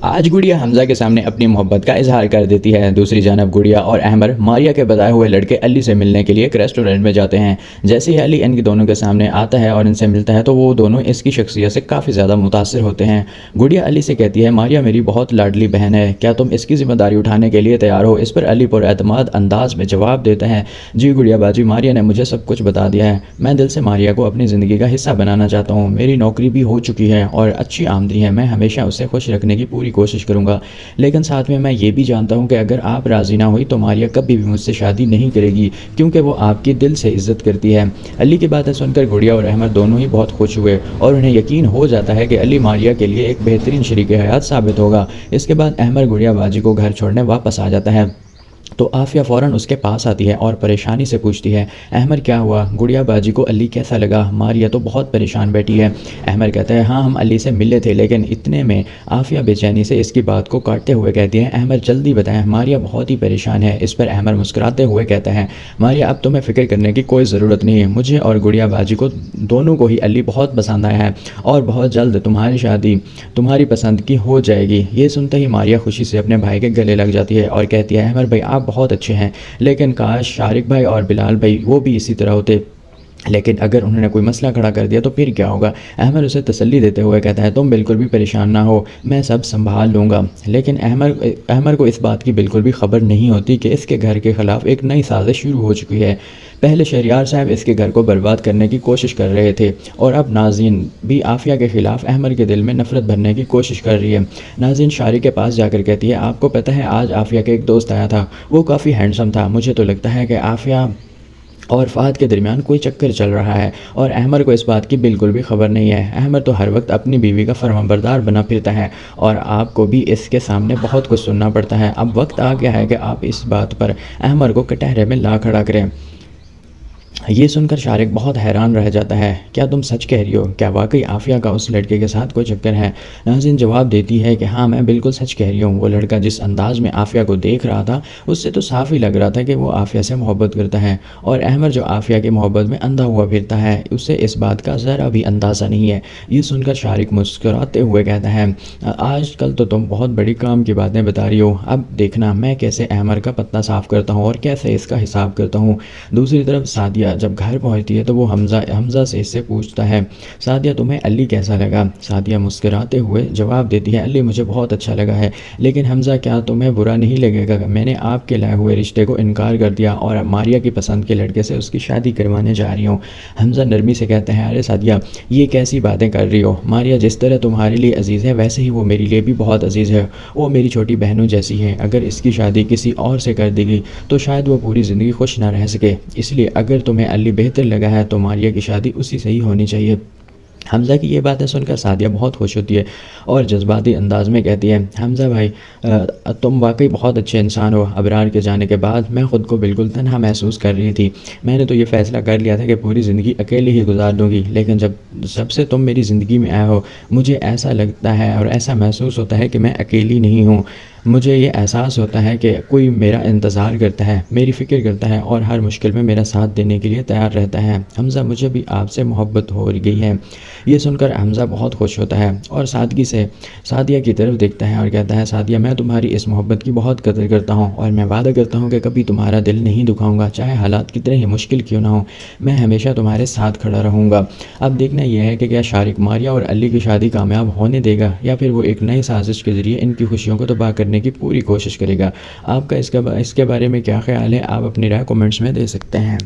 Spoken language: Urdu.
آج گڑیا حمزہ کے سامنے اپنی محبت کا اظہار کر دیتی ہے۔ دوسری جانب گڑیا اور احمر ماریہ کے بتائے ہوئے لڑکے علی سے ملنے کے لیے ایک ریسٹورنٹ میں جاتے ہیں۔ جیسے ہی علی ان کے دونوں کے سامنے آتا ہے اور ان سے ملتا ہے تو وہ دونوں اس کی شخصیت سے کافی زیادہ متاثر ہوتے ہیں۔ گڑیا علی سے کہتی ہے ماریہ میری بہت لاڈلی بہن ہے، کیا تم اس کی ذمہ داری اٹھانے کے لیے تیار ہو؟ اس پر علی پر اعتماد انداز میں جواب دیتا ہے جی گڑیا باجی، ماریہ نے مجھے سب کچھ بتا دیا ہے، میں دل سے ماریہ کو اپنی زندگی کا حصہ بنانا چاہتا ہوں، میری نوکری بھی ہو چکی ہے اور اچھی آمدنی ہے، میں ہمیشہ اسے خوش رکھنے کی پوری کوشش کروں گا، لیکن ساتھ میں یہ بھی جانتا ہوں کہ اگر آپ راضی نہ ہوئی تو ماریہ کبھی بھی مجھ سے شادی نہیں کرے گی کیونکہ وہ آپ کی دل سے عزت کرتی ہے۔ علی کی باتیں سن کر گڑیا اور احمد دونوں ہی بہت خوش ہوئے اور انہیں یقین ہو جاتا ہے کہ علی ماریہ کے لیے ایک بہترین شریک حیات ثابت ہوگا۔ اس کے بعد احمد گڑیا باجی کو گھر چھوڑنے واپس آ جاتا ہے تو عافیہ فوراً اس کے پاس آتی ہے اور پریشانی سے پوچھتی ہے احمد کیا ہوا؟ گڑیا باجی کو علی کیسا لگا؟ ماریہ تو بہت پریشان بیٹھی ہے۔ احمد کہتا ہے ہاں ہم علی سے ملے تھے، لیکن اتنے میں عافیہ بے چینی سے اس کی بات کو کاٹتے ہوئے کہتی ہے احمد جلدی بتائیں، ماریہ بہت ہی پریشان ہے۔ اس پر احمد مسکراتے ہوئے کہتا ہے ماریہ اب تمہیں فکر کرنے کی کوئی ضرورت نہیں ہے، مجھے اور گڑیا باجی کو دونوں کو ہی علی بہت پسند آیا ہے اور بہت جلد تمہاری شادی تمہاری پسند کی ہو جائے گی۔ یہ سنتے ہی ماریہ خوشی سے اپنے بھائی کے گلے لگ جاتی ہے اور کہتی ہے احمد بھائی آپ بہت اچھے ہیں، لیکن کاش شارق بھائی اور بلال بھائی وہ بھی اسی طرح ہوتے، لیکن اگر انہوں نے کوئی مسئلہ کھڑا کر دیا تو پھر کیا ہوگا؟ احمد اسے تسلی دیتے ہوئے کہتا ہے تم بالکل بھی پریشان نہ ہو، میں سب سنبھال لوں گا۔ لیکن احمد کو اس بات کی بالکل بھی خبر نہیں ہوتی کہ اس کے گھر کے خلاف ایک نئی سازش شروع ہو چکی ہے۔ پہلے شہریار صاحب اس کے گھر کو برباد کرنے کی کوشش کر رہے تھے اور اب ناظرین بھی عافیہ کے خلاف احمد کے دل میں نفرت بھرنے کی کوشش کر رہی ہے۔ ناظرین شارق کے پاس جا کر کہتی ہے آپ کو پتہ ہے آج عافیہ کے ایک دوست آیا تھا، وہ کافی ہینڈسم تھا، مجھے تو لگتا ہے کہ عافیہ اور فہد کے درمیان کوئی چکر چل رہا ہے اور احمد کو اس بات کی بالکل بھی خبر نہیں ہے۔ احمد تو ہر وقت اپنی بیوی کا فرمانبردار بنا پھرتا ہے اور آپ کو بھی اس کے سامنے بہت کچھ سننا پڑتا ہے۔ اب وقت آ گیا ہے کہ آپ اس بات پر احمد کو کٹہرے میں لا کھڑا کریں۔ یہ سن کر شارق بہت حیران رہ جاتا ہے، کیا تم سچ کہہ رہی ہو؟ کیا واقعی عافیہ کا اس لڑکے کے ساتھ کوئی چکر ہے؟ ناظرین جواب دیتی ہے کہ ہاں میں بالکل سچ کہہ رہی ہوں، وہ لڑکا جس انداز میں عافیہ کو دیکھ رہا تھا اس سے تو صاف ہی لگ رہا تھا کہ وہ عافیہ سے محبت کرتا ہے، اور احمد جو عافیہ کی محبت میں اندھا ہوا پھرتا ہے اسے اس بات کا ذرا بھی اندازہ نہیں ہے۔ یہ سن کر شارق مسکراتے ہوئے کہتا ہے آج کل تو تم بہت بڑی کام کی باتیں بتا رہی ہو، اب دیکھنا میں کیسے احمد کا پتہ صاف کرتا ہوں اور کیسے اس کا حساب کرتا ہوں۔ دوسری طرف سعدیہ جب گھر پہنچتی ہے تو وہ حمزہ سے اس سے پوچھتا ہے سعدیہ تمہیں علی کیسا لگا؟ سعدیہ مسکراتے ہوئے جواب دیتی ہے علی مجھے بہت اچھا لگا ہے، لیکن حمزہ کیا تمہیں برا نہیں لگے گا؟ میں نے آپ کے لائے ہوئے رشتے کو انکار کر دیا اور ماریہ کی پسند کے لڑکے سے اس کی شادی کروانے جا رہی ہوں۔ حمزہ نرمی سے کہتے ہیں ارے سعدیہ یہ کیسی باتیں کر رہی ہو؟ ماریہ جس طرح تمہارے لیے عزیز ہے ویسے ہی وہ میرے لیے بھی بہت عزیز ہے، وہ میری چھوٹی بہنوں جیسی ہے، اگر اس کی شادی کسی اور سے کر دی گئی تو شاید وہ پوری زندگی خوش نہ رہ سکے، اس لیے اگر تمہیں علی بہتر لگا ہے تو ماریہ کی شادی اسی سے ہی ہونی چاہیے۔ حمزہ کی یہ باتیں سن کر سعدیہ بہت خوش ہوتی ہے اور جذباتی انداز میں کہتی ہے حمزہ بھائی تم واقعی بہت اچھے انسان ہو، ابرار کے جانے کے بعد میں خود کو بالکل تنہا محسوس کر رہی تھی، میں نے تو یہ فیصلہ کر لیا تھا کہ پوری زندگی اکیلی ہی گزار دوں گی، لیکن جب سے تم میری زندگی میں آئے ہو مجھے ایسا لگتا ہے اور ایسا محسوس ہوتا ہے کہ میں اکیلی نہیں ہوں، مجھے یہ احساس ہوتا ہے کہ کوئی میرا انتظار کرتا ہے، میری فکر کرتا ہے اور ہر مشکل میں میرا ساتھ دینے کے لیے تیار رہتا ہے۔ حمزہ مجھے بھی آپ سے محبت ہو گئی ہے۔ یہ سن کر حمزہ بہت خوش ہوتا ہے اور سادگی سے سعدیہ کی طرف دیکھتا ہے اور کہتا ہے سعدیہ میں تمہاری اس محبت کی بہت قدر کرتا ہوں اور میں وعدہ کرتا ہوں کہ کبھی تمہارا دل نہیں دکھاؤں گا، چاہے حالات کتنے ہی مشکل کیوں نہ ہوں، میں ہمیشہ تمہارے ساتھ کھڑا رہوں گا۔ اب دیکھنا یہ ہے کہ کیا شارق ماریہ اور علی کی شادی کامیاب ہونے دے گا یا پھر وہ ایک نئی سازش کے ذریعے ان کی خوشیوں کو تباہ کرنے کی پوری کوشش کرے گا۔ آپ کا اس کے بارے میں کیا خیال ہے؟ آپ اپنی رائے کمنٹس میں دے سکتے ہیں۔